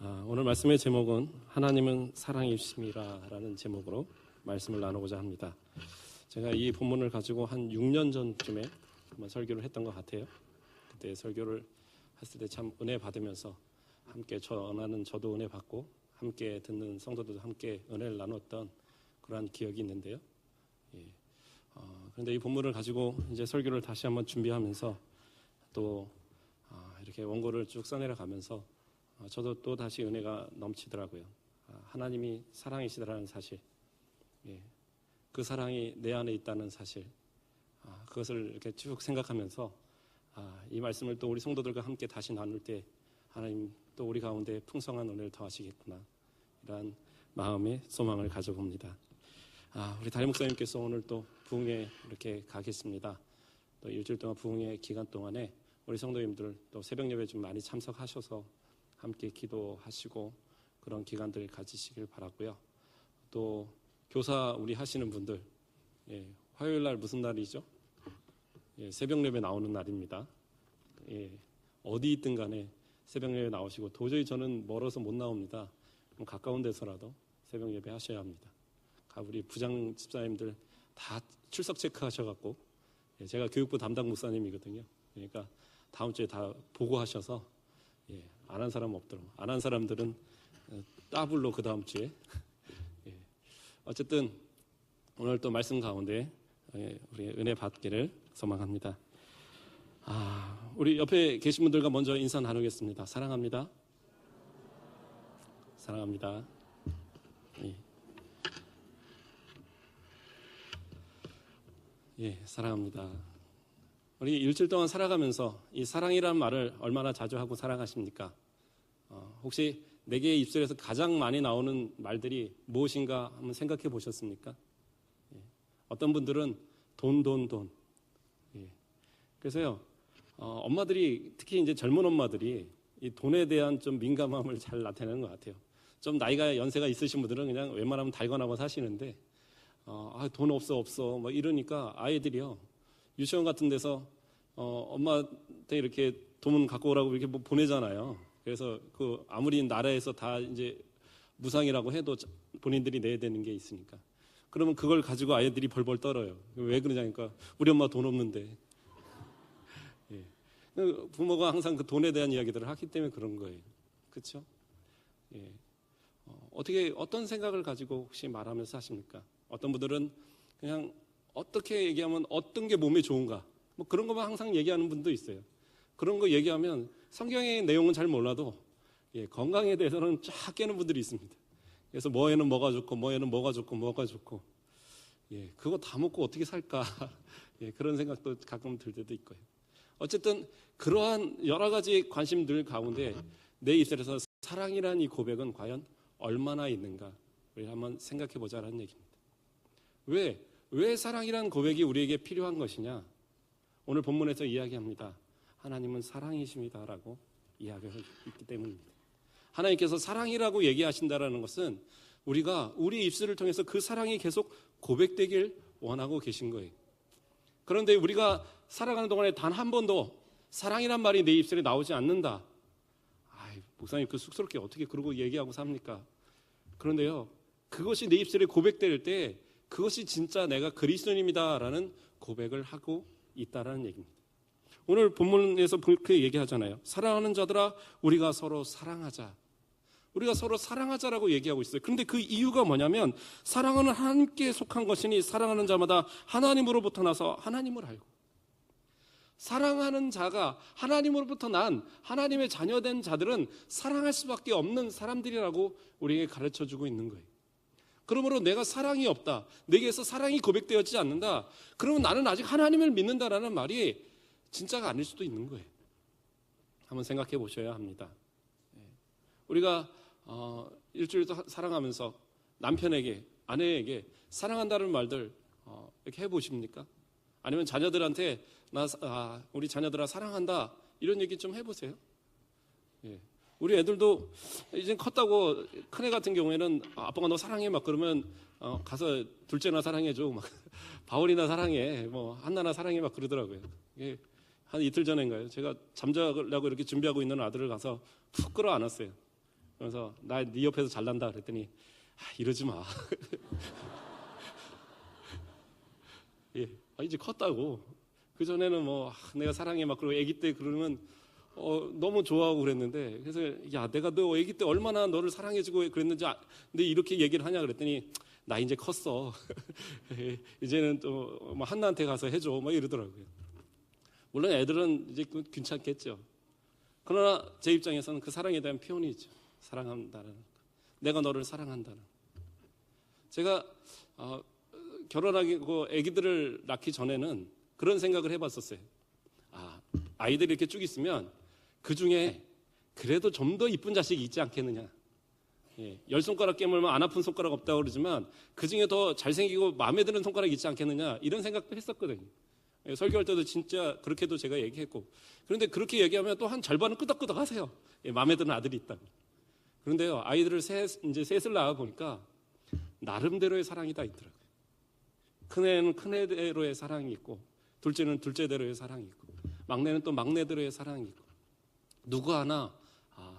오늘 말씀의 제목은 하나님은 사랑이심이라라는 제목으로 말씀을 나누고자 합니다. 제가 이 본문을 가지고 한 6년 전쯤에 한번 설교를 했던 것 같아요. 그때 설교를 했을 때 참 은혜 받으면서 함께 전하는 저도 은혜 받고 함께 듣는 성도들도 함께 은혜를 나눴던 그러한 기억이 있는데요. 그런데 이 본문을 가지고 이제 설교를 다시 한번 준비하면서 또 이렇게 원고를 쭉 써내려 가면서 저도 또 다시 은혜가 넘치더라고요. 하나님이 사랑이시다라는 사실, 그 사랑이 내 안에 있다는 사실, 그것을 이렇게 쭉 생각하면서 이 말씀을 또 우리 성도들과 함께 다시 나눌 때 하나님 또 우리 가운데 풍성한 은혜를 더하시겠구나, 이러한 마음의 소망을 가져봅니다. 우리 담임 목사님께서 오늘 또 부흥회 이렇게 가겠습니다. 또 일주일 동안 부흥회 기간 동안에 우리 성도님들 또 새벽 예배 좀 많이 참석하셔서 함께 기도하시고 그런 기간들 가지시길 바라고요. 또 교사 우리 하시는 분들, 화요일 날 무슨 날이죠? 새벽 예배 나오는 날입니다. 어디 있든 간에 새벽 예배 나오시고, 도저히 저는 멀어서 못 나옵니다. 그럼 가까운 데서라도 새벽 예배 하셔야 합니다. 우리 부장 집사님들 다 출석 체크하셔갖고, 제가 교육부 담당 목사님이거든요. 그러니까 다음 주에 다 보고하셔서 안 한 사람 없더라고요. 안 한 사람들은 더블로 그 다음 주에. 어쨌든 오늘 또 말씀 가운데 우리 은혜 받기를 소망합니다. 우리 옆에 계신 분들과 먼저 인사 나누겠습니다. 사랑합니다. 사랑합니다. 사랑합니다. 우리 일주일 동안 살아가면서 이 사랑이라는 말을 얼마나 자주 하고 살아가십니까? 혹시 내게 입술에서 가장 많이 나오는 말들이 무엇인가 한번 생각해 보셨습니까? 어떤 분들은 돈. 그래서요, 엄마들이, 특히 이제 젊은 엄마들이 이 돈에 대한 좀 민감함을 잘 나타내는 것 같아요. 좀 나이가 연세가 있으신 분들은 그냥 웬만하면 달관하고 사시는데, 돈 없어 뭐 이러니까 아이들이요, 유치원 같은 데서 엄마한테 이렇게 돈 갖고 오라고 이렇게 뭐 보내잖아요. 그래서 그 아무리 나라에서 다 이제 무상이라고 해도 본인들이 내야 되는 게 있으니까, 그러면 그걸 가지고 아이들이 벌벌 떨어요. 왜 그러냐니까 우리 엄마 돈 없는데. 부모가 항상 그 돈에 대한 이야기들을 하기 때문에 그런 거예요. 그렇죠? 어떤 생각을 가지고 혹시 말하면서 하십니까? 어떤 분들은 그냥 어떻게 얘기하면 어떤 게 몸에 좋은가, 뭐 그런 것만 항상 얘기하는 분도 있어요. 그런 거 얘기하면 성경의 내용은 잘 몰라도 건강에 대해서는 쫙 깨는 분들이 있습니다. 그래서 뭐에는 뭐가 좋고 뭐에는 뭐가 좋고 그거 다 먹고 어떻게 살까 그런 생각도 가끔 들 때도 있고요. 어쨌든 그러한 여러 가지 관심들 가운데 내 입술에서 사랑이라는 이 고백은 과연 얼마나 있는가, 우리 한번 생각해 보자라는 얘기입니다. 왜 사랑이라는 고백이 우리에게 필요한 것이냐? 오늘 본문에서 이야기합니다. 하나님은 사랑이십니다라고 이야기하고 있기 때문입니다. 하나님께서 사랑이라고 얘기하신다라는 것은 우리가 우리 입술을 통해서 그 사랑이 계속 고백되길 원하고 계신 거예요. 그런데 우리가 살아가는 동안에 단 한 번도 사랑이란 말이 내 입술에 나오지 않는다. 목사님 그 쑥스럽게 어떻게 그러고 얘기하고 삽니까? 그런데요, 그것이 내 입술에 고백될 때 그것이 진짜 내가 그리스도인입니다라는 고백을 하고 있다라는 얘기입니다. 오늘 본문에서 그렇게 얘기하잖아요. 사랑하는 자들아, 우리가 서로 사랑하자. 우리가 서로 사랑하자라고 얘기하고 있어요. 그런데 그 이유가 뭐냐면, 사랑은 하나님께 속한 것이니 사랑하는 자마다 하나님으로부터 나서 하나님을 알고, 사랑하는 자가 하나님으로부터 난 하나님의 자녀된 자들은 사랑할 수밖에 없는 사람들이라고 우리에게 가르쳐주고 있는 거예요. 그러므로 내가 사랑이 없다, 내게서 사랑이 고백되어지지 않는다, 그러면 나는 아직 하나님을 믿는다라는 말이 진짜가 아닐 수도 있는 거예요. 한번 생각해 보셔야 합니다. 우리가 일주일 살아가면서 남편에게, 아내에게 사랑한다는 말들 이렇게 해보십니까? 아니면 자녀들한테 우리 자녀들아 사랑한다, 이런 얘기 좀 해보세요. 우리 애들도 이제 컸다고, 큰애 같은 경우에는 아빠가 너 사랑해 막 그러면 가서 둘째나 사랑해줘, 막 바울이나 사랑해, 뭐 한나나 사랑해 막 그러더라고요. 한 이틀 전인가요? 제가 잠자려고 이렇게 준비하고 있는 아들을 가서 푹 끌어안았어요. 그래서 나 네 옆에서 잘난다 그랬더니 이러지 마. 예, 이제 컸다고. 그 전에는 뭐 내가 사랑해 막 그러고 아기 때 그러면 너무 좋아하고 그랬는데, 그래서 야 내가 너 아기 때 얼마나 너를 사랑해주고 그랬는지 근데 이렇게 얘기를 하냐 그랬더니 나 이제 컸어. 이제는 또 뭐 한나한테 가서 해줘 막 이러더라고요. 물론 애들은 이제 괜찮겠죠. 그러나 제 입장에서는 그 사랑에 대한 표현이 있죠. 사랑한다는 거. 내가 너를 사랑한다는 거. 제가 결혼하고 아기들을 낳기 전에는 그런 생각을 해봤었어요. 아이들이 이렇게 쭉 있으면 그 중에 그래도 좀 더 이쁜 자식이 있지 않겠느냐. 예, 10손가락 깨물면 안 아픈 손가락 없다고 그러지만 그 중에 더 잘생기고 마음에 드는 손가락이 있지 않겠느냐, 이런 생각도 했었거든요. 예, 설교할 때도 진짜 그렇게도 제가 얘기했고. 그런데 그렇게 얘기하면 또 한 절반은 끄덕끄덕 하세요. 예, 마음에 드는 아들이 있다고. 그런데요, 아이들을 이제 셋을 낳아 보니까 나름대로의 사랑이 다 있더라고요. 큰애는 큰애대로의 사랑이 있고, 둘째는 둘째대로의 사랑이 있고, 막내는 또 막내대로의 사랑이 있고, 누구 하나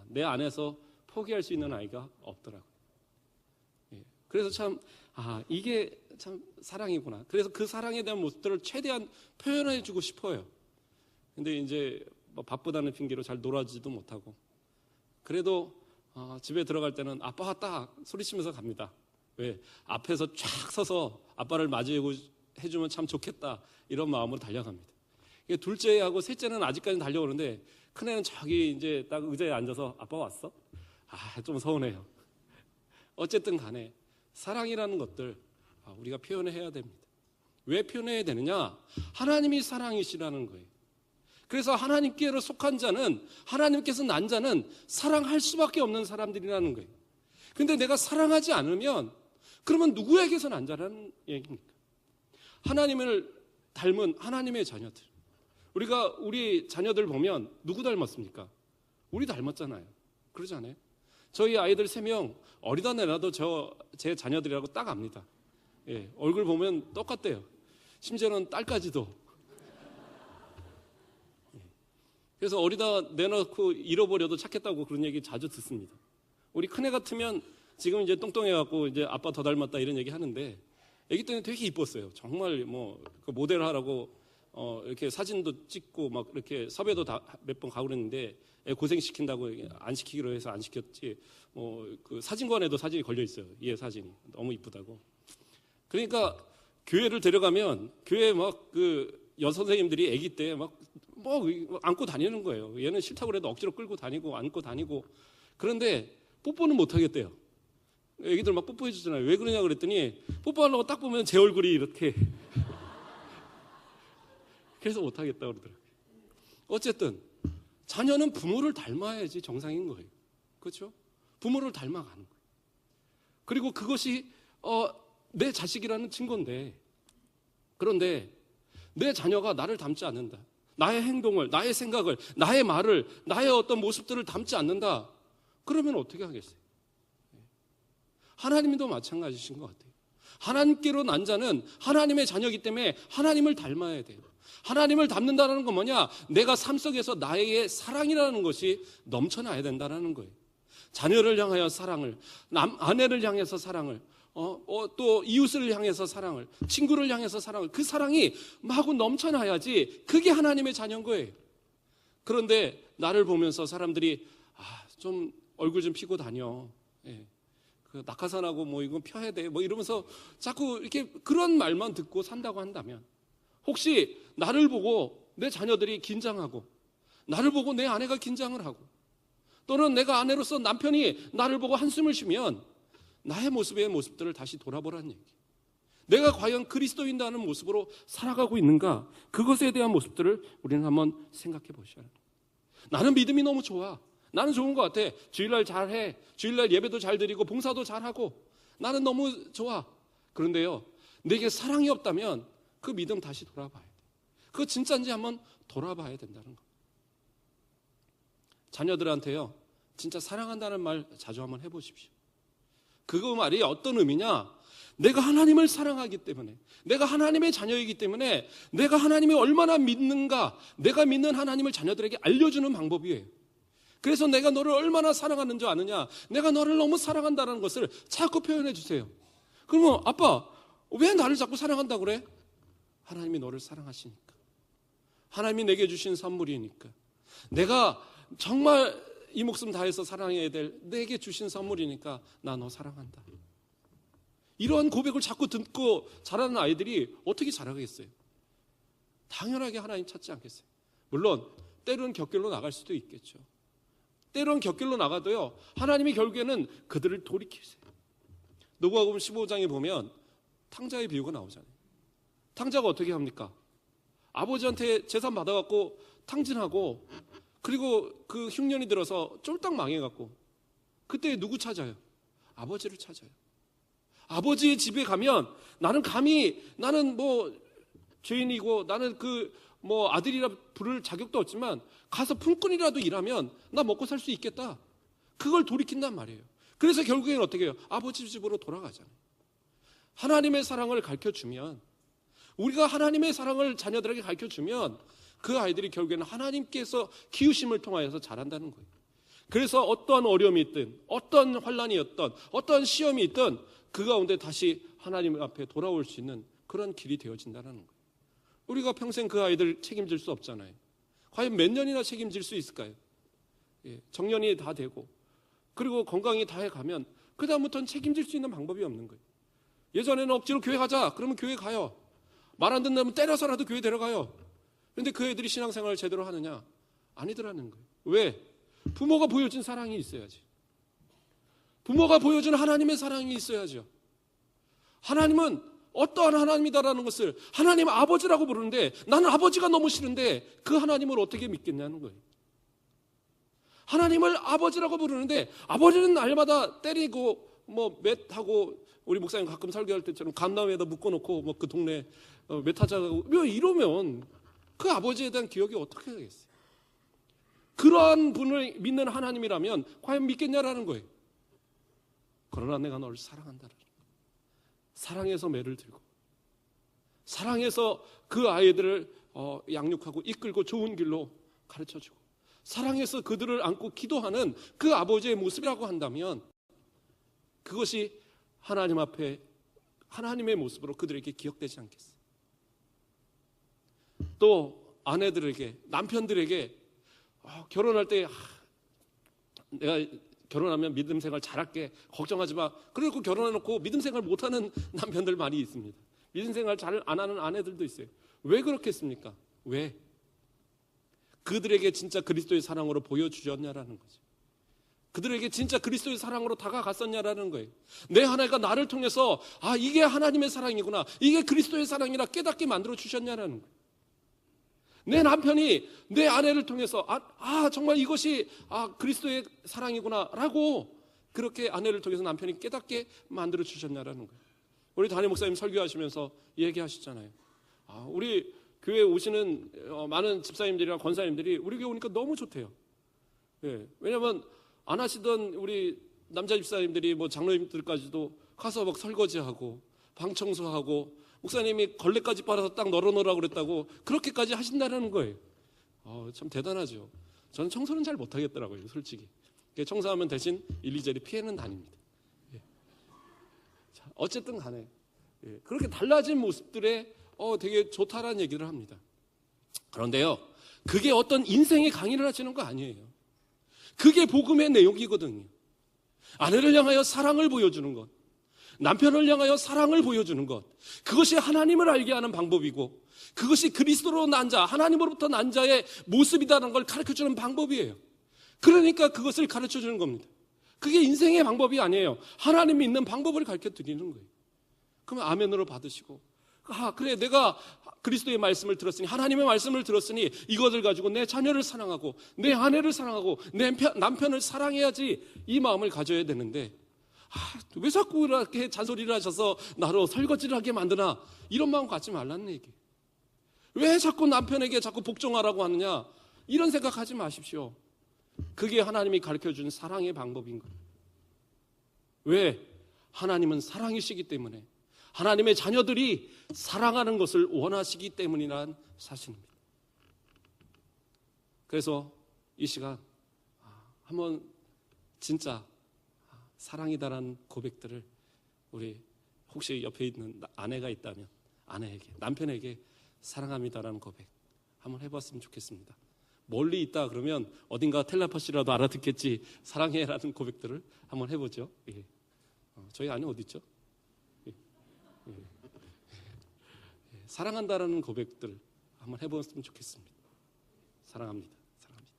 내 안에서 포기할 수 있는 아이가 없더라고요. 예, 그래서 참 이게 참 사랑이구나. 그래서 그 사랑에 대한 모습들을 최대한 표현해주고 싶어요. 근데 이제 뭐 바쁘다는 핑계로 잘 놀아주지도 못하고, 그래도 집에 들어갈 때는 아빠 왔다 소리치면서 갑니다. 왜? 앞에서 쫙 서서 아빠를 맞이해주면 참 좋겠다, 이런 마음으로 달려갑니다. 둘째하고 셋째는 아직까지 달려오는데, 큰애는 저기 이제 딱 의자에 앉아서 아빠 왔어? 좀 서운해요. 어쨌든 간에 사랑이라는 것들 우리가 표현해야 됩니다. 왜 표현해야 되느냐? 하나님이 사랑이시라는 거예요. 그래서 하나님께로 속한 자는, 하나님께서 난 자는 사랑할 수밖에 없는 사람들이라는 거예요. 근데 내가 사랑하지 않으면 그러면 누구에게서 난 자라는 얘기입니까? 하나님을 닮은 하나님의 자녀들. 우리가 우리 자녀들 보면 누구 닮았습니까? 우리 닮았잖아요. 그러지 않아요? 저희 아이들 3명 어리다 내놔도 제 자녀들이라고 딱 압니다. 예, 얼굴 보면 똑같대요. 심지어는 딸까지도. 그래서 어리다 내놓고 잃어버려도 찾겠다고 그런 얘기 자주 듣습니다. 우리 큰애 같으면 지금 이제 똥똥해갖고 이제 아빠 더 닮았다 이런 얘기 하는데, 아기 때는 되게 이뻤어요. 정말 뭐 그 모델 하라고 이렇게 사진도 찍고 막 이렇게 섭외도 몇 번 가고 그랬는데, 애 고생시킨다고 안 시키기로 해서 안 시켰지. 그 사진관에도 사진이 걸려 있어요. 얘 사진이 너무 이쁘다고. 그러니까 교회를 데려가면 교회 막 그 여선생님들이 아기 때 막 뭐 안고 다니는 거예요. 얘는 싫다고 그래도 억지로 끌고 다니고 안고 다니고. 그런데 뽀뽀는 못 하겠대요. 애기들 막 뽀뽀해 주잖아요. 왜 그러냐 그랬더니, 뽀뽀하려고 딱 보면 제 얼굴이 이렇게 그래서 못 하겠다고 그러더라고요. 어쨌든 자녀는 부모를 닮아야지 정상인 거예요. 그렇죠? 부모를 닮아가는 거예요. 그리고 그것이 내 자식이라는 증거인데, 그런데 내 자녀가 나를 닮지 않는다, 나의 행동을, 나의 생각을, 나의 말을, 나의 어떤 모습들을 닮지 않는다, 그러면 어떻게 하겠어요? 하나님도 마찬가지신 것 같아요. 하나님께로 난 자는 하나님의 자녀이기 때문에 하나님을 닮아야 돼요. 하나님을 닮는다는 건 뭐냐? 내가 삶 속에서 나의 사랑이라는 것이 넘쳐나야 된다는 거예요. 자녀를 향하여 사랑을, 아내를 향해서 사랑을, 또 이웃을 향해서 사랑을, 친구를 향해서 사랑을, 그 사랑이 마구 넘쳐나야지 그게 하나님의 자녀인 거예요. 그런데 나를 보면서 사람들이 좀 얼굴 좀 피고 다녀, 예, 그 낙하산하고 뭐 이건 펴야 돼 뭐 이러면서 자꾸 이렇게 그런 말만 듣고 산다고 한다면, 혹시 나를 보고 내 자녀들이 긴장하고, 나를 보고 내 아내가 긴장을 하고, 또는 내가 아내로서 남편이 나를 보고 한숨을 쉬면 나의 모습들을 다시 돌아보라는 얘기. 내가 과연 그리스도인다는 모습으로 살아가고 있는가, 그것에 대한 모습들을 우리는 한번 생각해 보셔야 합니다. 나는 믿음이 너무 좋아, 나는 좋은 것 같아, 주일날 잘해, 주일날 예배도 잘 드리고 봉사도 잘하고, 나는 너무 좋아. 그런데요, 내게 사랑이 없다면 그 믿음 다시 돌아봐야 돼. 그거 진짜인지 한번 돌아봐야 된다는 거. 자녀들한테요, 진짜 사랑한다는 말 자주 한번 해보십시오. 그거 말이 어떤 의미냐? 내가 하나님을 사랑하기 때문에, 내가 하나님의 자녀이기 때문에 내가 하나님을 얼마나 믿는가, 내가 믿는 하나님을 자녀들에게 알려주는 방법이에요. 그래서 내가 너를 얼마나 사랑하는 줄 아느냐, 내가 너를 너무 사랑한다는 것을 자꾸 표현해 주세요. 그러면 아빠 왜 나를 자꾸 사랑한다고 그래? 하나님이 너를 사랑하시니까, 하나님이 내게 주신 선물이니까, 내가 정말 이 목숨 다해서 사랑해야 될 내게 주신 선물이니까 나 너 사랑한다. 이러한 고백을 자꾸 듣고 자라는 아이들이 어떻게 자라겠어요? 당연하게 하나님 찾지 않겠어요. 물론 때로는 곁길로 나갈 수도 있겠죠. 때로는 곁길로 나가도요, 하나님이 결국에는 그들을 돌이키세요. 누가복음 15장에 보면 탕자의 비유가 나오잖아요. 탕자가 어떻게 합니까? 아버지한테 재산 받아갖고 탕진하고, 그리고 그 흉년이 들어서 쫄딱 망해갖고, 그때 누구 찾아요? 아버지를 찾아요. 아버지의 집에 가면 나는 뭐 죄인이고 나는 그 뭐 아들이라 부를 자격도 없지만 가서 품꾼이라도 일하면 나 먹고 살 수 있겠다. 그걸 돌이킨단 말이에요. 그래서 결국에는 어떻게 해요? 아버지 집으로 돌아가잖아요. 하나님의 사랑을 가르쳐주면, 우리가 하나님의 사랑을 자녀들에게 가르쳐주면 그 아이들이 결국에는 하나님께서 키우심을 통하여서 자란다는 거예요. 그래서 어떠한 어려움이 있든, 어떤 환난이었던, 어떠한 시험이 있든 그 가운데 다시 하나님 앞에 돌아올 수 있는 그런 길이 되어진다는 거예요. 우리가 평생 그 아이들 책임질 수 없잖아요. 과연 몇 년이나 책임질 수 있을까요? 정년이 다 되고, 그리고 건강이 다 해가면 그 다음부터는 책임질 수 있는 방법이 없는 거예요. 예전에는 억지로 교회 가자 그러면 교회 가요. 말 안 듣는다면 때려서라도 교회 데려가요. 그런데 그 애들이 신앙생활을 제대로 하느냐? 아니더라는 거예요. 왜? 부모가 보여준 사랑이 있어야지. 부모가 보여준 하나님의 사랑이 있어야죠. 하나님은 어떠한 하나님이다라는 것을 하나님 아버지라고 부르는데, 나는 아버지가 너무 싫은데 그 하나님을 어떻게 믿겠냐는 거예요. 하나님을 아버지라고 부르는데 아버지는 날마다 때리고 뭐 맷하고, 우리 목사님 가끔 설교할 때처럼 감나무에다 묶어놓고 뭐 그 동네 맷하자고 이러면 그 아버지에 대한 기억이 어떻게 되겠어요? 그러한 분을 믿는 하나님이라면 과연 믿겠냐라는 거예요. 그러나 내가 너를 사랑한다라는 거예요. 사랑해서 매를 들고, 사랑해서 그 아이들을 양육하고 이끌고 좋은 길로 가르쳐주고, 사랑해서 그들을 안고 기도하는 그 아버지의 모습이라고 한다면 그것이 하나님 앞에 하나님의 모습으로 그들에게 기억되지 않겠어요? 또 아내들에게, 남편들에게 결혼할 때 내가 결혼하면 믿음 생활 잘할게, 걱정하지 마. 그리고 결혼해놓고 믿음 생활 못하는 남편들 많이 있습니다. 믿음 생활 잘 안 하는 아내들도 있어요. 왜 그렇겠습니까? 왜? 그들에게 진짜 그리스도의 사랑으로 보여주셨냐라는 거죠. 그들에게 진짜 그리스도의 사랑으로 다가갔었냐라는 거예요. 내 아내가 나를 통해서 이게 하나님의 사랑이구나, 이게 그리스도의 사랑이라 깨닫게 만들어 주셨냐라는 거예요. 내 남편이 내 아내를 통해서 정말 이것이 그리스도의 사랑이구나 라고 그렇게 아내를 통해서 남편이 깨닫게 만들어 주셨냐라는 거예요. 우리 담임 목사님 설교하시면서 얘기하시잖아요. 우리 교회에 오시는 많은 집사님들이랑 권사님들이 우리 교회 오니까 너무 좋대요. 왜냐하면 안 하시던 우리 남자 집사님들이 뭐 장로님들까지도 가서 막 설거지하고 방 청소하고, 목사님이 걸레까지 빨아서 딱 널어놓으라고 그랬다고 그렇게까지 하신다는 거예요. 참 대단하죠. 저는 청소는 잘 못하겠더라고요, 솔직히. 청소하면 대신 일리저리 피해는 다닙니다. 자, 어쨌든 간에 그렇게 달라진 모습들에 되게 좋다라는 얘기를 합니다. 그런데요, 그게 어떤 인생의 강의를 하시는 거 아니에요. 그게 복음의 내용이거든요. 아내를 향하여 사랑을 보여주는 것, 남편을 향하여 사랑을 보여주는 것, 그것이 하나님을 알게 하는 방법이고, 그것이 그리스도로 난 자, 하나님으로부터 난 자의 모습이라는 걸 가르쳐주는 방법이에요. 그러니까 그것을 가르쳐주는 겁니다. 그게 인생의 방법이 아니에요. 하나님 믿는 방법을 가르쳐드리는 거예요. 그러면 아멘으로 받으시고, 그래, 내가 그리스도의 말씀을 들었으니, 하나님의 말씀을 들었으니 이것을 가지고 내 자녀를 사랑하고 내 아내를 사랑하고 내 남편을 사랑해야지, 이 마음을 가져야 되는데, 왜 자꾸 이렇게 잔소리를 하셔서 나로 설거지를 하게 만드나, 이런 마음 갖지 말라는 얘기. 왜 자꾸 남편에게 자꾸 복종하라고 하느냐, 이런 생각하지 마십시오. 그게 하나님이 가르쳐준 사랑의 방법인 거예요. 왜? 하나님은 사랑이시기 때문에, 하나님의 자녀들이 사랑하는 것을 원하시기 때문이란 사실입니다. 그래서 이 시간 한번 진짜 사랑이다라는 고백들을 우리 혹시 옆에 있는 아내가 있다면 아내에게, 남편에게 사랑합니다라는 고백 한번 해봤으면 좋겠습니다. 멀리 있다 그러면 어딘가 텔레파시라도 알아듣겠지. 사랑해라는 고백들을 한번 해보죠. 예. 저희 아내 어디 있죠? 예. 예. 예. 사랑한다라는 고백들 한번 해봤으면 좋겠습니다. 사랑합니다. 사랑합니다.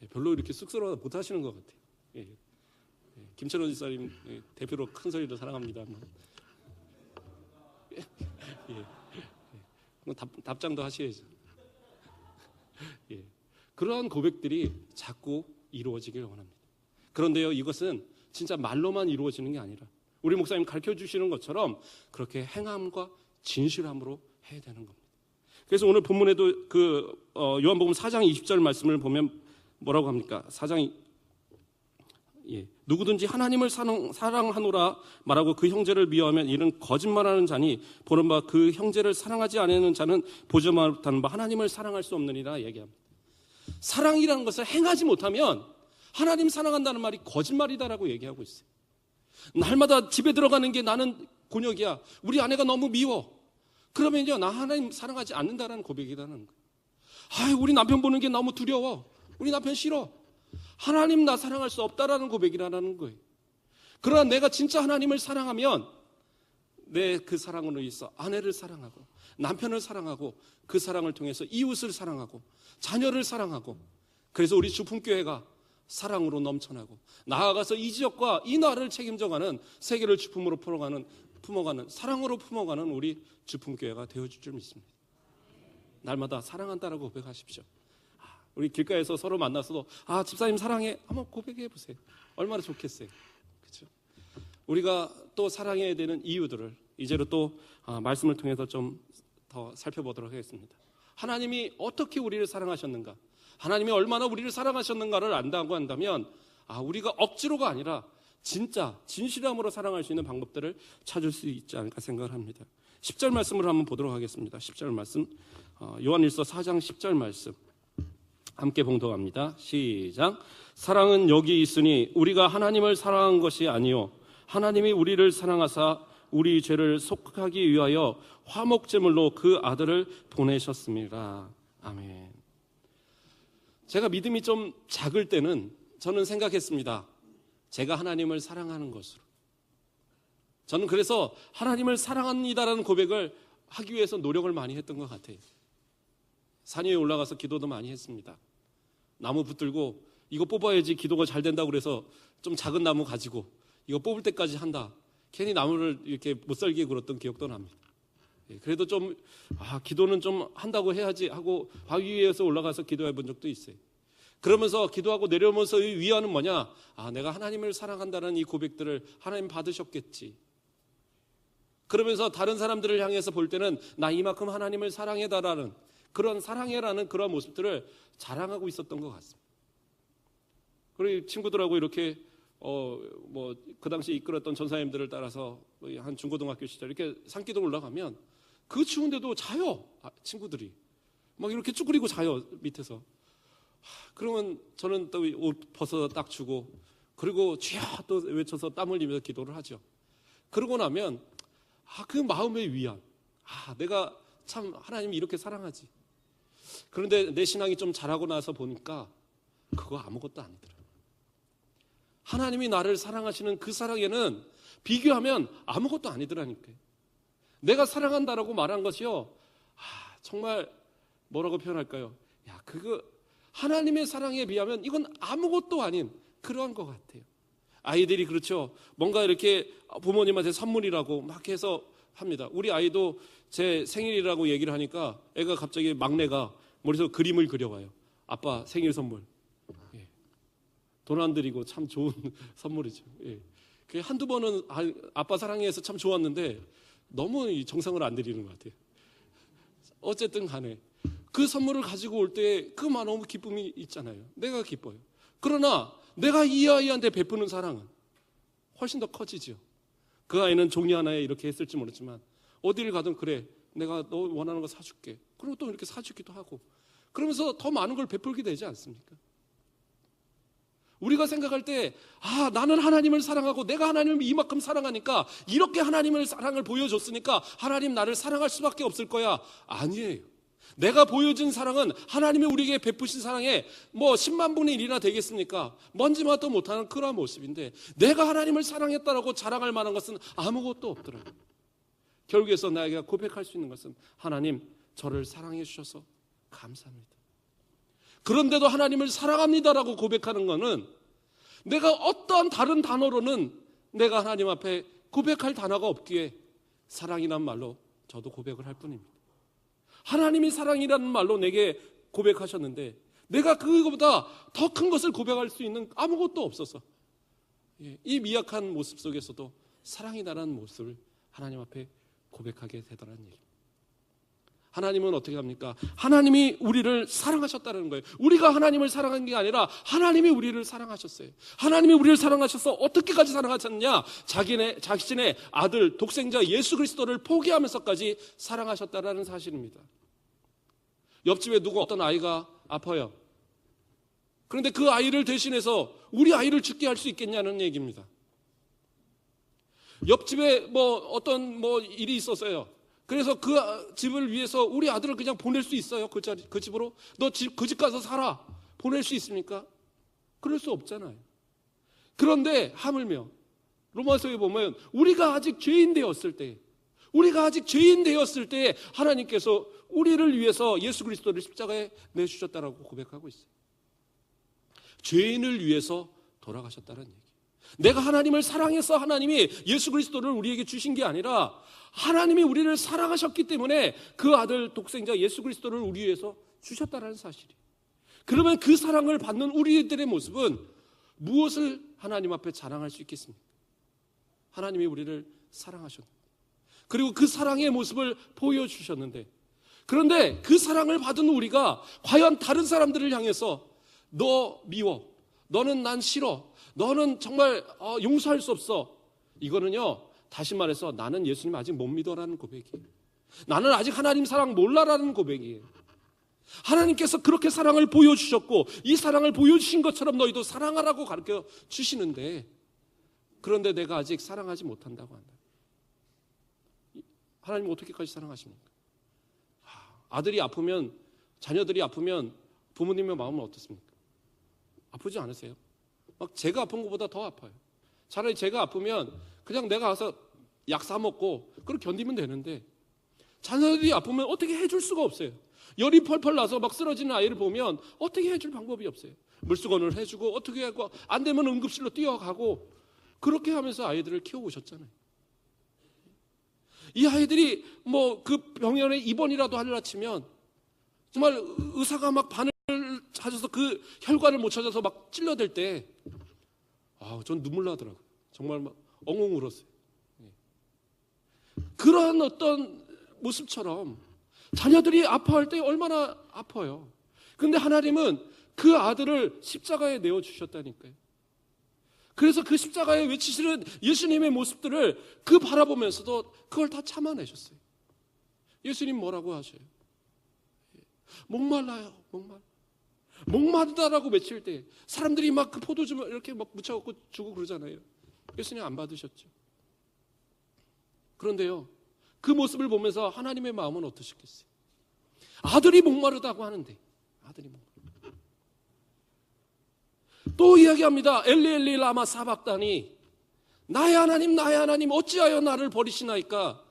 예. 별로 이렇게 쑥스러워 못 하시는 것 같아요. 예. 예. 김철원 지사님 대표로 큰 소리로 사랑합니다. 예. 예. 답장도 하셔야죠. 예. 그러한 고백들이 자꾸 이루어지길 원합니다. 그런데요, 이것은 진짜 말로만 이루어지는 게 아니라 우리 목사님 가르쳐 주시는 것처럼 그렇게 행함과 진실함으로 해야 되는 겁니다. 그래서 오늘 본문에도 요한복음 4장 20절 말씀을 보면 뭐라고 합니까? 4장 누구든지 하나님을 사랑하노라 말하고 그 형제를 미워하면 이는 거짓말하는 자니 보는 바 그 형제를 사랑하지 않는 자는 보지 못하는 바 하나님을 사랑할 수 없느니라 얘기합니다. 사랑이라는 것을 행하지 못하면 하나님 사랑한다는 말이 거짓말이다라고 얘기하고 있어요. 날마다 집에 들어가는 게 나는 곤욕이야. 우리 아내가 너무 미워. 그러면요, 나 하나님 사랑하지 않는다라는 고백이라는 거예요. 우리 남편 보는 게 너무 두려워. 우리 남편 싫어. 하나님 나 사랑할 수 없다라는 고백이라는 거예요. 그러나 내가 진짜 하나님을 사랑하면 내 그 사랑으로 인해서 아내를 사랑하고 남편을 사랑하고 그 사랑을 통해서 이웃을 사랑하고 자녀를 사랑하고 그래서 우리 주품교회가 사랑으로 넘쳐나고 나아가서 이 지역과 이 나라를 책임져가는 세계를 주품으로 품어가는 사랑으로 품어가는 우리 주품교회가 되어줄 줄 믿습니다. 날마다 사랑한다라고 고백하십시오. 우리 길가에서 서로 만나서도 집사님 사랑해 한번 고백해 보세요. 얼마나 좋겠어요. 그렇죠? 우리가 또 사랑해야 되는 이유들을 이제로 또 말씀을 통해서 좀 더 살펴보도록 하겠습니다. 하나님이 어떻게 우리를 사랑하셨는가, 하나님이 얼마나 우리를 사랑하셨는가를 안다고 한다면 우리가 억지로가 아니라 진짜 진실함으로 사랑할 수 있는 방법들을 찾을 수 있지 않을까 생각을 합니다. 10절 말씀을 한번 보도록 하겠습니다. 10절 말씀, 요한일서 4장 10절 말씀 함께 봉독합니다. 시작. 사랑은 여기 있으니 우리가 하나님을 사랑한 것이 아니요 하나님이 우리를 사랑하사 우리 죄를 속하기 위하여 화목제물로 그 아들을 보내셨습니다. 아멘. 제가 믿음이 좀 작을 때는 저는 생각했습니다. 제가 하나님을 사랑하는 것으로. 저는 그래서 하나님을 사랑합니다라는 고백을 하기 위해서 노력을 많이 했던 것 같아요. 산 위에 올라가서 기도도 많이 했습니다. 나무 붙들고 이거 뽑아야지 기도가 잘 된다고 그래서 좀 작은 나무 가지고 이거 뽑을 때까지 한다. 괜히 나무를 이렇게 못 살게 굴었던 기억도 납니다. 그래도 좀 기도는 좀 한다고 해야지 하고 바위 위에서 올라가서 기도해 본 적도 있어요. 그러면서 기도하고 내려오면서 이 위안은 뭐냐? 내가 하나님을 사랑한다는 이 고백들을 하나님 받으셨겠지. 그러면서 다른 사람들을 향해서 볼 때는 나 이만큼 하나님을 사랑해다라는 그런 사랑해라는 그런 모습들을 자랑하고 있었던 것 같습니다. 그리고 친구들하고 이렇게 그 당시 이끌었던 전사님들을 따라서 한 중고등학교 시절 이렇게 산기도 올라가면 그 추운데도 자요. 친구들이 막 이렇게 쭈그리고 자요 밑에서. 그러면 저는 또 옷 벗어서 딱 주고 그리고 주여 또 외쳐서 땀 흘리면서 기도를 하죠. 그러고 나면 그 마음의 위안. 내가 참 하나님이 이렇게 사랑하지. 그런데 내 신앙이 좀 자라고 나서 보니까 그거 아무것도 아니더라고요. 하나님이 나를 사랑하시는 그 사랑에는 비교하면 아무것도 아니더라니까요. 내가 사랑한다라고 말한 것이요. 정말 뭐라고 표현할까요? 그거 하나님의 사랑에 비하면 이건 아무것도 아닌 그러한 것 같아요. 아이들이 그렇죠. 뭔가 이렇게 부모님한테 선물이라고 막 해서 합니다. 우리 아이도 제 생일이라고 얘기를 하니까 애가 갑자기 막내가 머릿속에 그림을 그려와요. 아빠 생일 선물. 돈 안 들이고 참 좋은 선물이죠. 그 한두 번은 아빠 사랑해서 참 좋았는데 너무 정성을 안 들이는 것 같아요. 어쨌든 간에 그 선물을 가지고 올 때 그 너무 기쁨이 있잖아요. 내가 기뻐요. 그러나 내가 이 아이한테 베푸는 사랑은 훨씬 더 커지죠. 그 아이는 종이 하나에 이렇게 했을지 모르지만 어디를 가든 그래 내가 너 원하는 거 사줄게. 그리고 또 이렇게 사주기도 하고 그러면서 더 많은 걸 베풀게 되지 않습니까? 우리가 생각할 때, 나는 하나님을 사랑하고 내가 하나님을 이만큼 사랑하니까, 이렇게 하나님을 사랑을 보여줬으니까 하나님 나를 사랑할 수밖에 없을 거야. 아니에요. 내가 보여준 사랑은 하나님이 우리에게 베푸신 사랑의 10만 분의 1이나 되겠습니까? 먼지마도 못하는 그러한 모습인데, 내가 하나님을 사랑했다라고 자랑할 만한 것은 아무것도 없더라고요. 결국에서 나에게 고백할 수 있는 것은, 하나님 저를 사랑해 주셔서 감사합니다. 그런데도 하나님을 사랑합니다라고 고백하는 것은, 내가 어떠한 다른 단어로는 내가 하나님 앞에 고백할 단어가 없기에 사랑이란 말로 저도 고백을 할 뿐입니다. 하나님이 사랑이라는 말로 내게 고백하셨는데, 내가 그거보다 더 큰 것을 고백할 수 있는 아무것도 없어서, 이 미약한 모습 속에서도 사랑이라는 모습을 하나님 앞에 고백하게 되더라는 얘기입니다. 하나님은 어떻게 합니까? 하나님이 우리를 사랑하셨다는 거예요. 우리가 하나님을 사랑한 게 아니라 하나님이 우리를 사랑하셨어요. 하나님이 우리를 사랑하셔서 어떻게까지 사랑하셨냐? 자신의 아들 독생자 예수 그리스도를 포기하면서까지 사랑하셨다는 사실입니다. 옆집에 누구 어떤 아이가 아파요. 그런데 그 아이를 대신해서 우리 아이를 죽게 할 수 있겠냐는 얘기입니다. 옆집에 어떤 일이 있었어요. 그래서 그 집을 위해서 우리 아들을 그냥 보낼 수 있어요? 그 집으로? 너 그 집 가서 살아. 보낼 수 있습니까? 그럴 수 없잖아요. 그런데 하물며 로마서에 보면 우리가 아직 죄인 되었을 때 하나님께서 우리를 위해서 예수 그리스도를 십자가에 내주셨다라고 고백하고 있어요. 죄인을 위해서 돌아가셨다는 얘기. 내가 하나님을 사랑해서 하나님이 예수 그리스도를 우리에게 주신 게 아니라, 하나님이 우리를 사랑하셨기 때문에 그 아들 독생자 예수 그리스도를 우리 위해서 주셨다는 사실이에요. 그러면 그 사랑을 받는 우리들의 모습은 무엇을 하나님 앞에 자랑할 수 있겠습니까? 하나님이 우리를 사랑하셨는데, 그리고 그 사랑의 모습을 보여주셨는데, 그런데 그 사랑을 받은 우리가 과연 다른 사람들을 향해서 너 미워, 너는 난 싫어, 너는 정말 용서할 수 없어, 이거는요, 다시 말해서 나는 예수님 아직 못 믿어라는 고백이에요. 나는 아직 하나님 사랑 몰라라는 고백이에요. 하나님께서 그렇게 사랑을 보여주셨고, 이 사랑을 보여주신 것처럼 너희도 사랑하라고 가르쳐 주시는데, 그런데 내가 아직 사랑하지 못한다고 한다. 하나님 어떻게까지 사랑하십니까? 아들이 아프면, 자녀들이 아프면 부모님의 마음은 어떻습니까? 아프지 않으세요? 막 제가 아픈 것보다 더 아파요. 차라리 제가 아프면 그냥 내가 가서 약 사 먹고 그렇게 견디면 되는데, 자녀들이 아프면 어떻게 해줄 수가 없어요. 열이 펄펄 나서 막 쓰러지는 아이를 보면 어떻게 해줄 방법이 없어요. 물수건을 해주고 어떻게 하고, 안 되면 응급실로 뛰어가고, 그렇게 하면서 아이들을 키워오셨잖아요. 이 아이들이 그 병원에 입원이라도 하려 치면 정말 의사가 막 바늘 찾아서 그 혈관을 못 찾아서 막 찔러댈 때, 전 눈물 나더라고요. 정말 막 엉엉 울었어요. 그런 어떤 모습처럼 자녀들이 아파할 때 얼마나 아파요. 그런데 하나님은 그 아들을 십자가에 내어주셨다니까요. 그래서 그 십자가에 외치시는 예수님의 모습들을 바라보면서도 그걸 다 참아내셨어요. 예수님 뭐라고 하셔요? 목말라요, 목마르다라고 외칠 때 사람들이 막 그 포도주 이렇게 막 묻혀갖고 주고 그러잖아요. 예수님 안 받으셨죠. 그런데요, 그 모습을 보면서 하나님의 마음은 어떠셨겠어요? 아들이 목마르다고 하는데, 아들이 목마르다. 또 이야기합니다. 엘리 엘리 라마 사박다니, 나의 하나님 어찌하여 나를 버리시나이까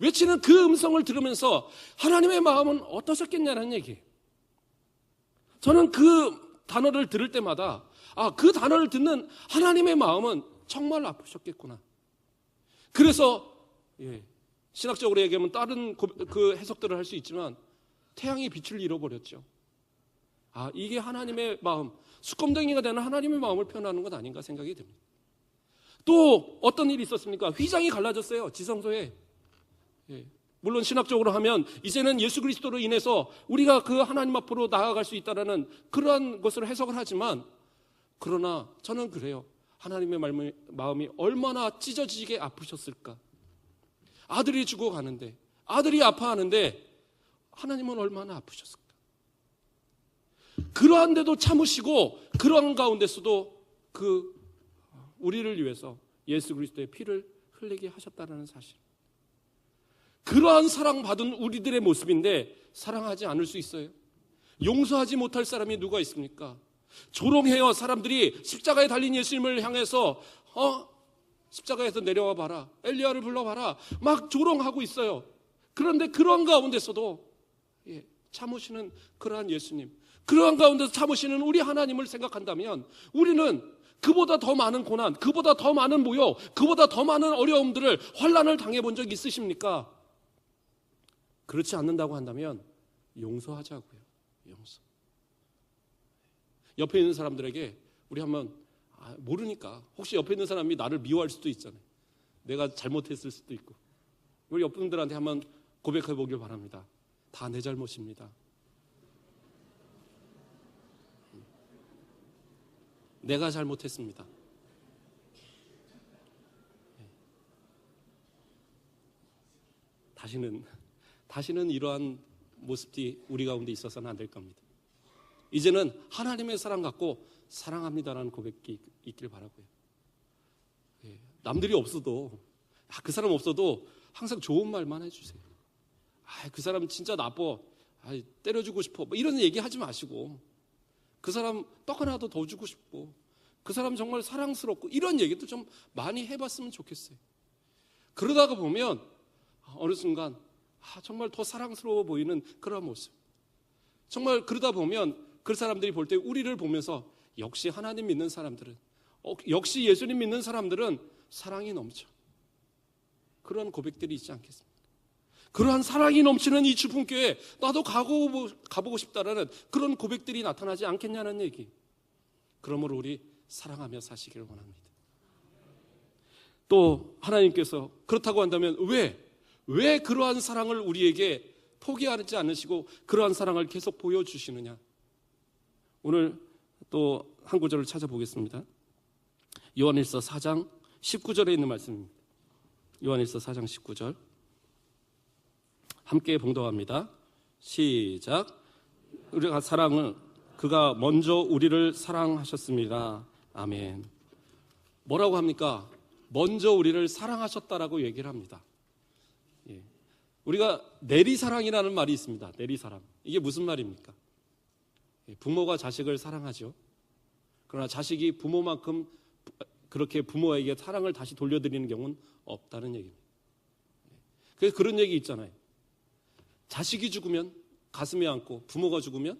외치는 그 음성을 들으면서 하나님의 마음은 어떠셨겠냐는 얘기예요. 저는 그 단어를 들을 때마다 그 단어를 듣는 하나님의 마음은 정말 아프셨겠구나. 그래서 신학적으로 얘기하면 다른 그 해석들을 할 수 있지만, 태양이 빛을 잃어버렸죠. 이게 하나님의 마음, 수검댕이가 되는 하나님의 마음을 표현하는 것 아닌가 생각이 듭니다. 또 어떤 일이 있었습니까? 휘장이 갈라졌어요, 지성소에. 물론 신학적으로 하면 이제는 예수 그리스도로 인해서 우리가 그 하나님 앞으로 나아갈 수 있다는 그러한 것으로 해석을 하지만, 그러나 저는 그래요. 하나님의 마음이 얼마나 찢어지게 아프셨을까. 아들이 죽어가는데, 아들이 아파하는데 하나님은 얼마나 아프셨을까. 그러한데도 참으시고, 그러한 가운데서도 그 우리를 위해서 예수 그리스도의 피를 흘리게 하셨다는 사실. 그러한 사랑받은 우리들의 모습인데 사랑하지 않을 수 있어요? 용서하지 못할 사람이 누가 있습니까? 조롱해요. 사람들이 십자가에 달린 예수님을 향해서 십자가에서 내려와 봐라, 엘리야를 불러봐라, 막 조롱하고 있어요. 그런데 그런 가운데서도 참으시는 그러한 예수님, 그러한 가운데서 참으시는 우리 하나님을 생각한다면 우리는 그보다 더 많은 고난, 그보다 더 많은 모욕, 그보다 더 많은 어려움들을, 환난을 당해본 적 있으십니까? 그렇지 않는다고 한다면 용서하자고요. 용서. 옆에 있는 사람들에게 우리 한번 모르니까, 혹시 옆에 있는 사람이 나를 미워할 수도 있잖아요. 내가 잘못했을 수도 있고. 우리 옆 분들한테 한번 고백해 보길 바랍니다. 다 내 잘못입니다. 내가 잘못했습니다. 다시는 이러한 모습이 우리 가운데 있어서는 안 될 겁니다. 이제는 하나님의 사랑 갖고 사랑합니다라는 고백이 있길 바라고요. 남들이 없어도, 그 사람 없어도 항상 좋은 말만 해주세요. 그 사람 진짜 나빠, 때려주고 싶어, 이런 얘기 하지 마시고, 그 사람 떡 하나도 더 주고 싶고, 그 사람 정말 사랑스럽고, 이런 얘기도 좀 많이 해봤으면 좋겠어요. 그러다가 보면 어느 순간 정말 더 사랑스러워 보이는 그런 모습, 정말 그러다 보면 그 사람들이 볼 때 우리를 보면서 역시 하나님 믿는 사람들은, 역시 예수님 믿는 사람들은 사랑이 넘쳐, 그런 고백들이 있지 않겠습니까? 그러한 사랑이 넘치는 이 주품교회 나도 가보고 싶다라는 그런 고백들이 나타나지 않겠냐는 얘기. 그러므로 우리 사랑하며 사시기를 원합니다. 또 하나님께서 그렇다고 한다면 왜 그러한 사랑을 우리에게 포기하지 않으시고 그러한 사랑을 계속 보여주시느냐. 오늘 또 한 구절을 찾아보겠습니다. 요한일서 4장 19절에 있는 말씀입니다. 요한일서 4장 19절 함께 봉독합니다. 시작. 우리가 사랑을, 그가 먼저 우리를 사랑하셨습니다. 아멘. 뭐라고 합니까? 먼저 우리를 사랑하셨다라고 얘기를 합니다. 우리가 내리사랑이라는 말이 있습니다. 내리사랑. 이게 무슨 말입니까? 부모가 자식을 사랑하죠. 그러나 자식이 부모만큼 그렇게 부모에게 사랑을 다시 돌려드리는 경우는 없다는 얘기입니다. 그래서 그런 얘기 있잖아요. 자식이 죽으면 가슴에 안고, 부모가 죽으면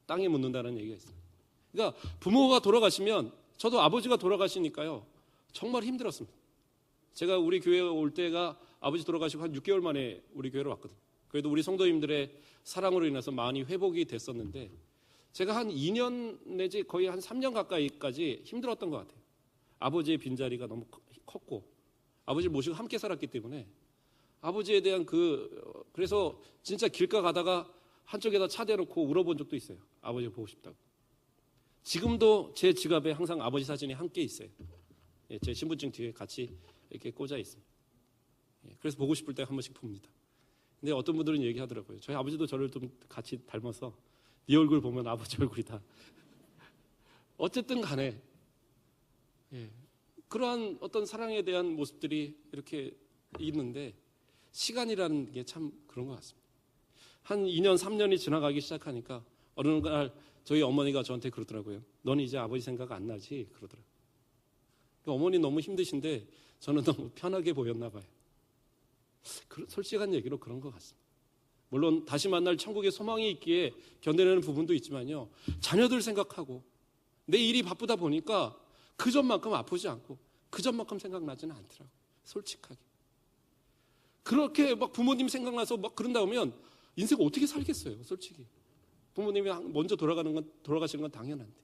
땅에 묻는다는 얘기가 있습니다. 그러니까 부모가 돌아가시면, 저도 아버지가 돌아가시니까요 정말 힘들었습니다. 제가 우리 교회에 올 때가 아버지 돌아가시고 한 6개월 만에 우리 교회로 왔거든요. 그래도 우리 성도님들의 사랑으로 인해서 많이 회복이 됐었는데, 제가 한 2년 내지 거의 한 3년 가까이까지 힘들었던 것 같아요. 아버지의 빈자리가 너무 컸고, 아버지를 모시고 함께 살았기 때문에 아버지에 대한 그래서 진짜 길가 가다가 한쪽에다 차 대놓고 울어본 적도 있어요. 아버지 보고 싶다고. 지금도 제 지갑에 항상 아버지 사진이 함께 있어요. 제 신분증 뒤에 같이 이렇게 꽂아 있습니다. 그래서 보고 싶을 때 한 번씩 봅니다. 근데 어떤 분들은 얘기하더라고요. 저희 아버지도 저를 좀 같이 닮아서 네 얼굴 보면 아버지 얼굴이다. 어쨌든 간에 그러한 어떤 사랑에 대한 모습들이 이렇게 있는데, 시간이라는 게 참 그런 것 같습니다. 한 2년 3년이 지나가기 시작하니까 어느 날 저희 어머니가 저한테 그러더라고요. 너는 이제 아버지 생각 안 나지? 그러더라고요. 그러니까 어머니 너무 힘드신데 저는 너무 편하게 보였나 봐요. 솔직한 얘기로 그런 것 같습니다. 물론 다시 만날 천국의 소망이 있기에 견뎌내는 부분도 있지만요, 자녀들 생각하고 내 일이 바쁘다 보니까 그 전만큼 아프지 않고 그 전만큼 생각나지는 않더라고요. 솔직하게. 그렇게 막 부모님 생각나서 막 그런다 보면 인생 어떻게 살겠어요, 솔직히. 부모님이 먼저 돌아가시는 건 당연한데.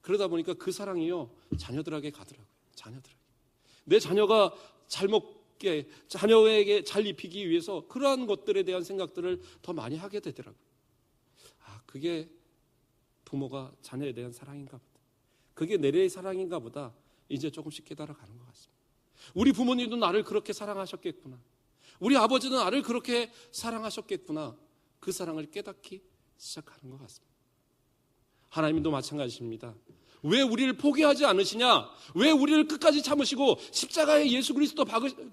그러다 보니까 그 사랑이요 자녀들에게 가더라고요. 자녀들에게. 내 자녀가 잘 먹게, 자녀에게 잘 입히기 위해서 그러한 것들에 대한 생각들을 더 많이 하게 되더라고요. 그게 부모가 자녀에 대한 사랑인가 보다. 그게 내래의 사랑인가 보다. 이제 조금씩 깨달아가는 것 같습니다. 우리 부모님도 나를 그렇게 사랑하셨겠구나. 우리 아버지도 나를 그렇게 사랑하셨겠구나. 그 사랑을 깨닫기 시작하는 것 같습니다. 하나님도 마찬가지입니다. 왜 우리를 포기하지 않으시냐? 왜 우리를 끝까지 참으시고 십자가에 예수 그리스도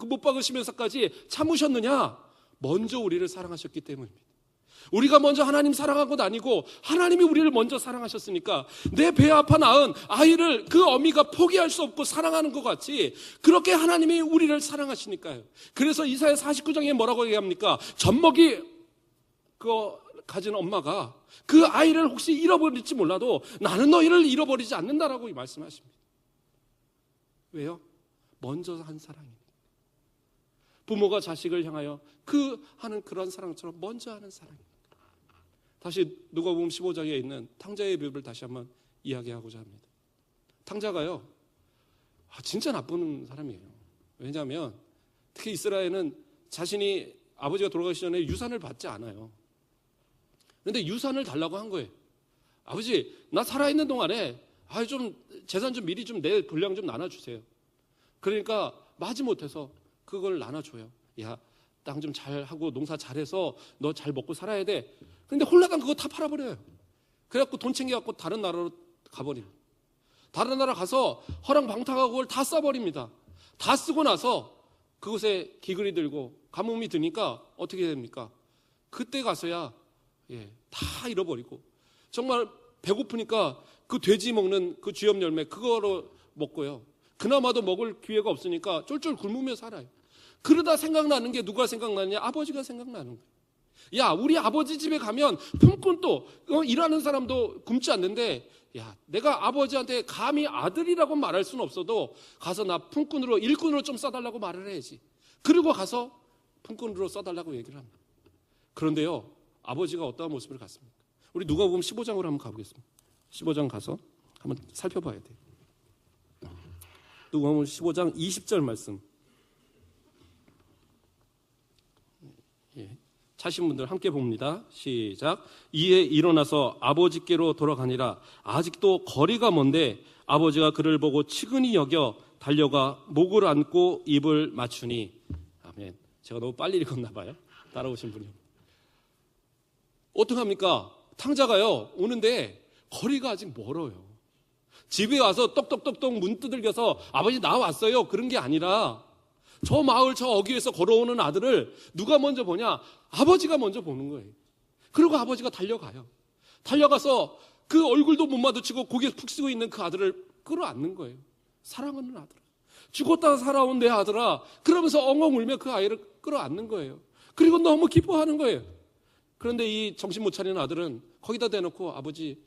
못 박으시면서까지 참으셨느냐? 먼저 우리를 사랑하셨기 때문입니다. 우리가 먼저 하나님 사랑한 것 아니고 하나님이 우리를 먼저 사랑하셨으니까 내 배 아파 낳은 아이를 그 어미가 포기할 수 없고 사랑하는 것 같이 그렇게 하나님이 우리를 사랑하시니까요. 그래서 이사야 49장에 뭐라고 얘기합니까? 젖먹이 가진 엄마가 그 아이를 혹시 잃어버릴지 몰라도 나는 너희를 잃어버리지 않는다라고 말씀하십니다. 왜요? 먼저 한 사랑이에요. 부모가 자식을 향하여 하는 그런 사랑처럼 먼저 하는 사랑입니다. 다시 누가복음 15장에 있는 탕자의 비유를 다시 한번 이야기하고자 합니다. 탕자가요, 진짜 나쁜 사람이에요. 왜냐하면 특히 이스라엘은 자신이 아버지가 돌아가시기 전에 유산을 받지 않아요. 그런데 유산을 달라고 한 거예요. 아버지, 나 살아있는 동안에 좀 재산 좀 미리 좀 내 분량 좀 나눠주세요. 그러니까 마지못해서 그걸 나눠줘요. 야, 땅 좀 잘하고 농사 잘해서 너 잘 먹고 살아야 돼. 근데 홀라당 그거 다 팔아버려요. 그래갖고 돈 챙겨갖고 다른 나라로 가버립니다. 다른 나라 가서 허랑방탕하고 그걸 다 써버립니다. 다 쓰고 나서 그곳에 기근이 들고 가뭄이 드니까 어떻게 됩니까? 그때 가서야 다 잃어버리고 정말 배고프니까 그 돼지 먹는 그 쥐염 열매 그거로 먹고요. 그나마도 먹을 기회가 없으니까 쫄쫄 굶으며 살아요. 그러다 생각나는 게 누가 생각나느냐? 아버지가 생각나는 거예요. 야, 우리 아버지 집에 가면 품꾼도 일하는 사람도 굶지 않는데 야, 내가 아버지한테 감히 아들이라고 말할 수는 없어도 가서 나 품꾼으로 일꾼으로 좀 써달라고 말을 해야지. 그리고 가서 품꾼으로 써달라고 얘기를 합니다. 그런데요, 아버지가 어떠한 모습을 갖습니까? 우리 누가복음 15장으로 한번 가보겠습니다. 15장 가서 한번 살펴봐야 돼요. 누가복음 15장 20절 말씀. 차신 분들 함께 봅니다. 시작. 이에 일어나서 아버지께로 돌아가니라. 아직도 거리가 먼데 아버지가 그를 보고 측은히 여겨 달려가 목을 안고 입을 맞추니. 아멘. 제가 너무 빨리 읽었나 봐요. 따라오신 분이. 어떡합니까? 탕자가요 오는데 거리가 아직 멀어요. 집에 와서 똑똑똑똑 문 두들겨서 아버지 나왔어요 그런 게 아니라 저 마을 저 어귀에서 걸어오는 아들을 누가 먼저 보냐? 아버지가 먼저 보는 거예요. 그리고 아버지가 달려가요. 달려가서 그 얼굴도 못 마주치고 고개 푹 쓰고 있는 그 아들을 끌어안는 거예요. 사랑하는 아들아, 죽었다 살아온 내 아들아, 그러면서 엉엉 울며 그 아이를 끌어안는 거예요. 그리고 너무 기뻐하는 거예요. 그런데 이 정신 못 차리는 아들은 거기다 대놓고 아버지,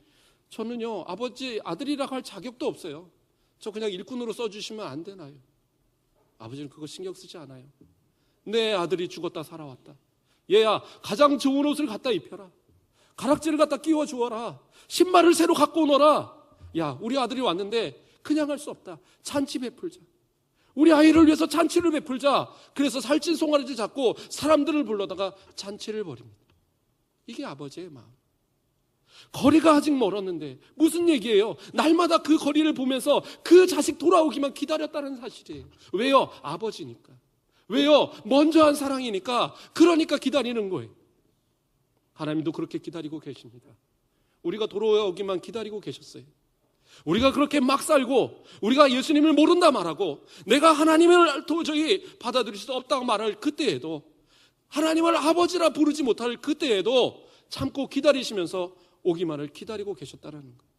저는요 아버지 아들이라고 할 자격도 없어요. 저 그냥 일꾼으로 써주시면 안 되나요? 아버지는 그거 신경 쓰지 않아요. 내 아들이 죽었다 살아왔다. 얘야, 가장 좋은 옷을 갖다 입혀라. 가락지를 갖다 끼워 주어라. 신발을 새로 갖고 오너라. 야, 우리 아들이 왔는데 그냥 할 수 없다. 잔치 베풀자. 우리 아이를 위해서 잔치를 베풀자. 그래서 살찐 송아리를 잡고 사람들을 불러다가 잔치를 벌입니다. 이게 아버지의 마음. 거리가 아직 멀었는데 무슨 얘기예요? 날마다 그 거리를 보면서 그 자식 돌아오기만 기다렸다는 사실이에요. 왜요? 아버지니까. 왜요? 먼저 한 사랑이니까. 그러니까 기다리는 거예요. 하나님도 그렇게 기다리고 계십니다. 우리가 돌아오기만 기다리고 계셨어요. 우리가 그렇게 막 살고 우리가 예수님을 모른다 말하고 내가 하나님을 도저히 받아들일 수 없다고 말할 그때에도, 하나님을 아버지라 부르지 못할 그때에도 참고 기다리시면서 오기만을 기다리고 계셨다는 거예요.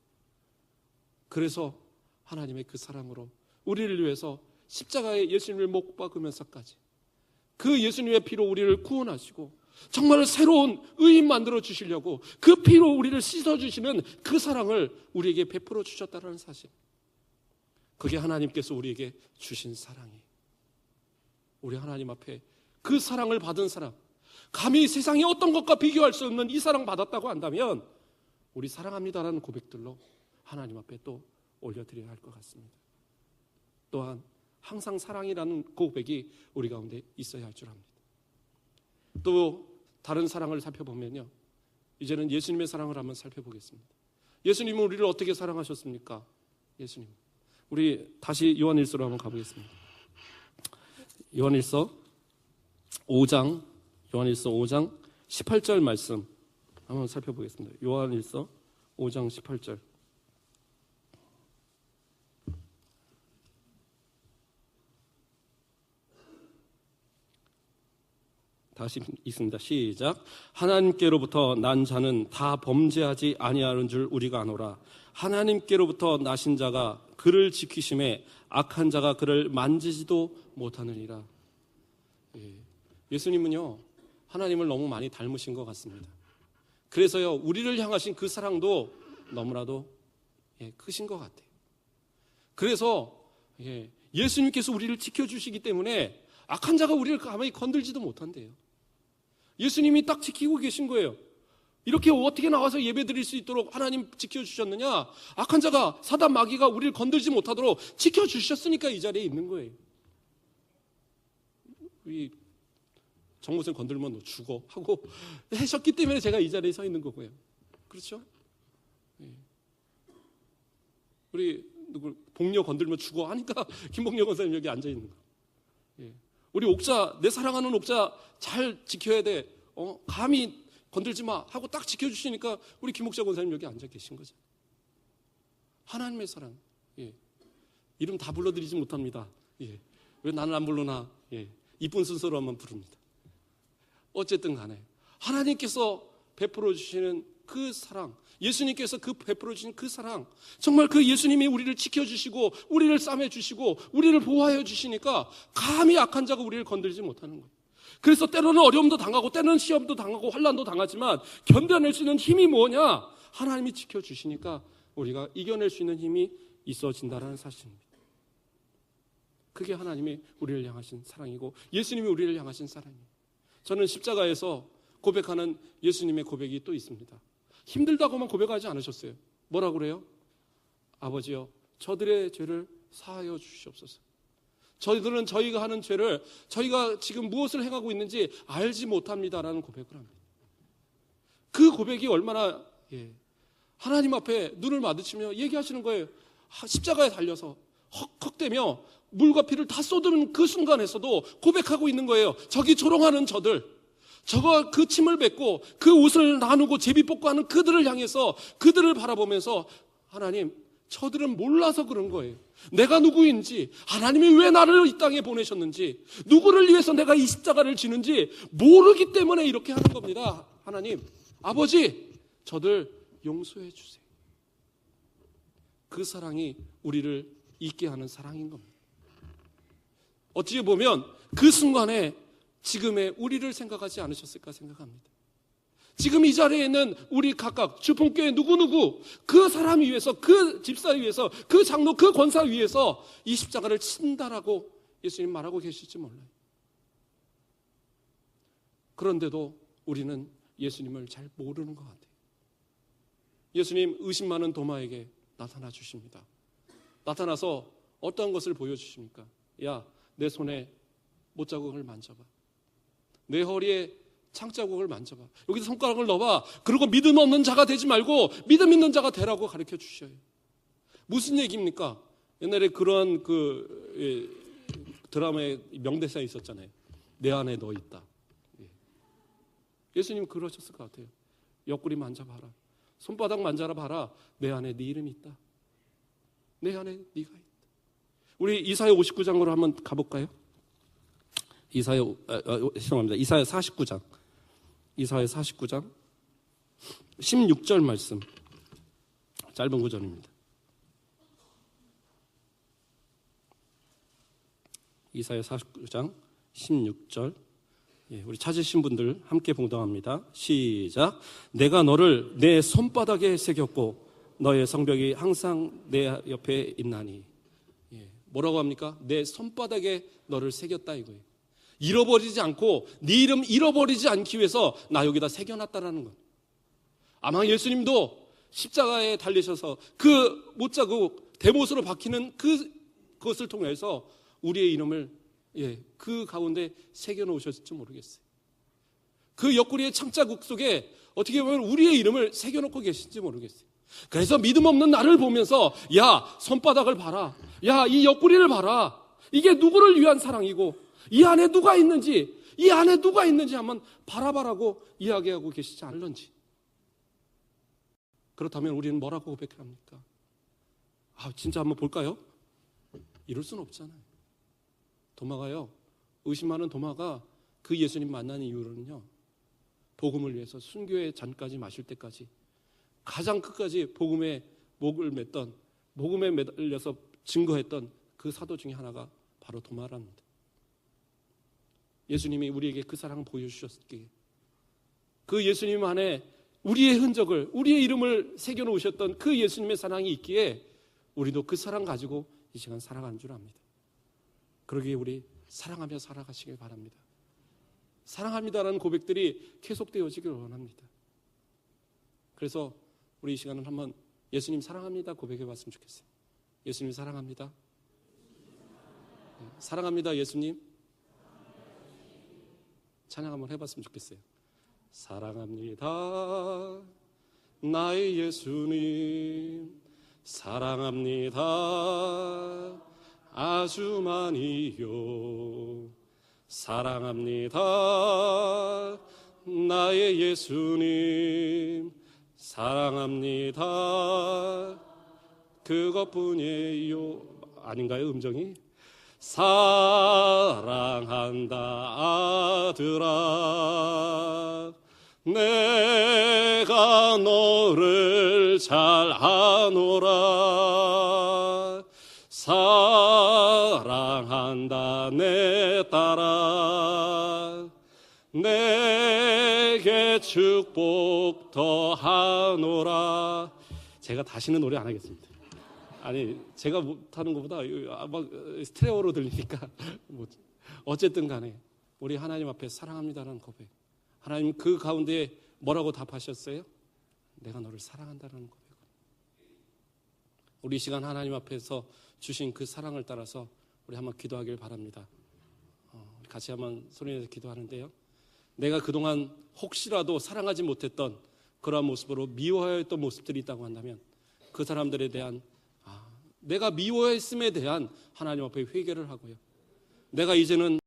그래서 하나님의 그 사랑으로 우리를 위해서 십자가에 예수님을 못 박으면서까지 그 예수님의 피로 우리를 구원하시고 정말 새로운 의인 만들어 주시려고 그 피로 우리를 씻어주시는 그 사랑을 우리에게 베풀어 주셨다는 사실, 그게 하나님께서 우리에게 주신 사랑이에요. 우리 하나님 앞에 그 사랑을 받은 사람, 감히 세상의 어떤 것과 비교할 수 없는 이 사랑 받았다고 한다면 우리 사랑합니다라는 고백들로 하나님 앞에 또 올려드려야 할 것 같습니다. 또한 항상 사랑이라는 고백이 우리 가운데 있어야 할 줄 압니다. 또 다른 사랑을 살펴보면요, 이제는 예수님의 사랑을 한번 살펴보겠습니다. 예수님은 우리를 어떻게 사랑하셨습니까? 예수님, 우리 다시 요한일서로 한번 가보겠습니다. 요한일서 5장 18절 말씀 한번 살펴보겠습니다. 요한일서 5장 18절. 다시 읽습니다. 시작. 하나님께로부터 난 자는 다 범죄하지 아니하는 줄 우리가 아노라. 하나님께로부터 나신 자가 그를 지키심에 악한 자가 그를 만지지도 못하느니라. 예수님은요, 하나님을 너무 많이 닮으신 것 같습니다. 그래서요, 우리를 향하신 그 사랑도 너무나도 크신 것 같아요. 그래서 예수님께서 우리를 지켜주시기 때문에 악한 자가 우리를 가만히 건들지도 못한대요. 예수님이 딱 지키고 계신 거예요. 이렇게 어떻게 나와서 예배 드릴 수 있도록 하나님 지켜주셨느냐? 악한 자가, 사단 마귀가 우리를 건들지 못하도록 지켜주셨으니까 이 자리에 있는 거예요. 우리 정무생 건들면 너 죽어 하고 하셨기 때문에 제가 이 자리에 서 있는 거고요. 그렇죠? 우리 누구 복녀 건들면 죽어 하니까 김복녀 권사님 여기 앉아 있는 거. 우리 옥자, 내 사랑하는 옥자 잘 지켜야 돼. 감히 건들지 마 하고 딱 지켜주시니까 우리 김옥자 권사님 여기 앉아 계신 거죠. 하나님의 사랑. 이름 다 불러드리지 못합니다. 왜 나는 안 부르나? 이쁜 순서로만 부릅니다. 어쨌든 간에 하나님께서 베풀어 주시는 그 사랑, 예수님께서 베풀어 주신 그 사랑, 정말 그 예수님이 우리를 지켜주시고 우리를 싸매주시고 우리를 보호하여 주시니까 감히 악한 자가 우리를 건들지 못하는 거예요. 그래서 때로는 어려움도 당하고 때로는 시험도 당하고 환난도 당하지만 견뎌낼 수 있는 힘이 뭐냐? 하나님이 지켜주시니까 우리가 이겨낼 수 있는 힘이 있어진다는 사실입니다. 그게 하나님이 우리를 향하신 사랑이고 예수님이 우리를 향하신 사랑이에요. 저는 십자가에서 고백하는 예수님의 고백이 또 있습니다. 힘들다고만 고백하지 않으셨어요. 뭐라고 그래요? 아버지여, 저들의 죄를 사하여 주시옵소서. 저희들은 저희가 하는 죄를, 저희가 지금 무엇을 행하고 있는지 알지 못합니다라는 고백을 합니다. 그 고백이 얼마나 하나님 앞에 눈을 마주치며 얘기하시는 거예요. 십자가에 달려서 헉헉대며 물과 피를 다 쏟는 그 순간에서도 고백하고 있는 거예요. 저기 조롱하는 저들, 저거 그 침을 뱉고 그 옷을 나누고 제비 뽑고 하는 그들을 향해서 그들을 바라보면서 하나님, 저들은 몰라서 그런 거예요. 내가 누구인지, 하나님이 왜 나를 이 땅에 보내셨는지, 누구를 위해서 내가 이 십자가를 지는지 모르기 때문에 이렇게 하는 겁니다. 하나님, 아버지, 저들 용서해 주세요. 그 사랑이 우리를 있게 하는 사랑인 겁니다. 어찌 보면 그 순간에 지금의 우리를 생각하지 않으셨을까 생각합니다. 지금 이 자리에 있는 우리 각각 주품교회 누구누구 그 사람 위해서, 그 집사 위해서, 그 장로, 그 권사 위해서 이 십자가를 친다라고 예수님 말하고 계실지 몰라요. 그런데도 우리는 예수님을 잘 모르는 것 같아요. 예수님 의심 많은 도마에게 나타나 주십니다. 나타나서 어떤 것을 보여주십니까? 야, 내 손에 못자국을 만져봐. 내 허리에 창자국을 만져봐. 여기서 손가락을 넣어봐. 그리고 믿음 없는 자가 되지 말고 믿음 있는 자가 되라고 가르쳐 주셔요. 무슨 얘기입니까? 옛날에 그런 드라마에 명대사 있었잖아요. 내 안에 너 있다. 예수님 그러셨을 것 같아요. 옆구리 만져봐라. 손바닥 만져라 봐라. 내 안에 네 이름이 있다. 내 안에 네가 있다. 우리 이사야 59장으로 한번 가볼까요? 이사야 49장. 이사야 49장 16절 말씀. 짧은 구절입니다. 이사야 49장 16절. 우리 찾으신 분들 함께 봉독합니다. 시작. 내가 너를 내 손바닥에 새겼고 너의 성벽이 항상 내 옆에 있나니. 뭐라고 합니까? 내 손바닥에 너를 새겼다 이거예요. 잃어버리지 않고 네 이름 잃어버리지 않기 위해서 나 여기다 새겨놨다라는 것. 아마 예수님도 십자가에 달리셔서 그 못자국 대못으로 박히는 그것을 통해서 우리의 이름을 그 가운데 새겨놓으셨을지 모르겠어요. 그 옆구리의 창자국 속에 어떻게 보면 우리의 이름을 새겨놓고 계신지 모르겠어요. 그래서 믿음 없는 나를 보면서 야, 손바닥을 봐라. 야, 이 옆구리를 봐라. 이게 누구를 위한 사랑이고 이 안에 누가 있는지, 이 안에 누가 있는지 한번 바라봐라고 이야기하고 계시지 않을런지. 그렇다면 우리는 뭐라고 고백합니까? 진짜 한번 볼까요? 이럴 수는 없잖아요. 도마가요, 의심 많은 도마가 그 예수님 만난 이후로는요, 복음을 위해서 순교의 잔까지 마실 때까지 가장 끝까지 복음에 목을 맸던, 복음에 매달려서 증거했던 그 사도 중에 하나가 바로 도마랍니다. 예수님이 우리에게 그 사랑을 보여주셨기에, 그 예수님 안에 우리의 흔적을, 우리의 이름을 새겨놓으셨던 그 예수님의 사랑이 있기에 우리도 그 사랑 가지고 이 시간 살아가는 줄 압니다. 그러기에 우리 사랑하며 살아가시길 바랍니다. 사랑합니다라는 고백들이 계속되어지길 원합니다. 그래서 우리 이 시간을 한번 예수님 사랑합니다 고백해 봤으면 좋겠어요. 예수님 사랑합니다. 사랑합니다 예수님. 찬양 한번 해봤으면 좋겠어요. 사랑합니다 나의 예수님, 사랑합니다 아주 많이요. 사랑합니다 나의 예수님, 사랑합니다 그것뿐이에요. 아닌가요 음정이? 사랑한다 아들아, 내가 너를 잘 아노라. 사랑한다 내 딸아, 내게 축복 더하노라. 제가 다시는 노래 안 하겠습니다. 아니 제가 못하는 것보다 막 스테레오로 들리니까 어쨌든 간에 우리 하나님 앞에 사랑합니다라는 고백, 하나님 그 가운데 뭐라고 답하셨어요? 내가 너를 사랑한다라는 고백. 우리 이 시간 하나님 앞에서 주신 그 사랑을 따라서 우리 한번 기도하길 바랍니다. 같이 한번 소리내서 기도하는데요, 내가 그동안 혹시라도 사랑하지 못했던 그러한 모습으로 미워했던 모습들이 있다고 한다면 그 사람들에 대한 내가 미워했음에 대한 하나님 앞에 회개를 하고요, 내가 이제는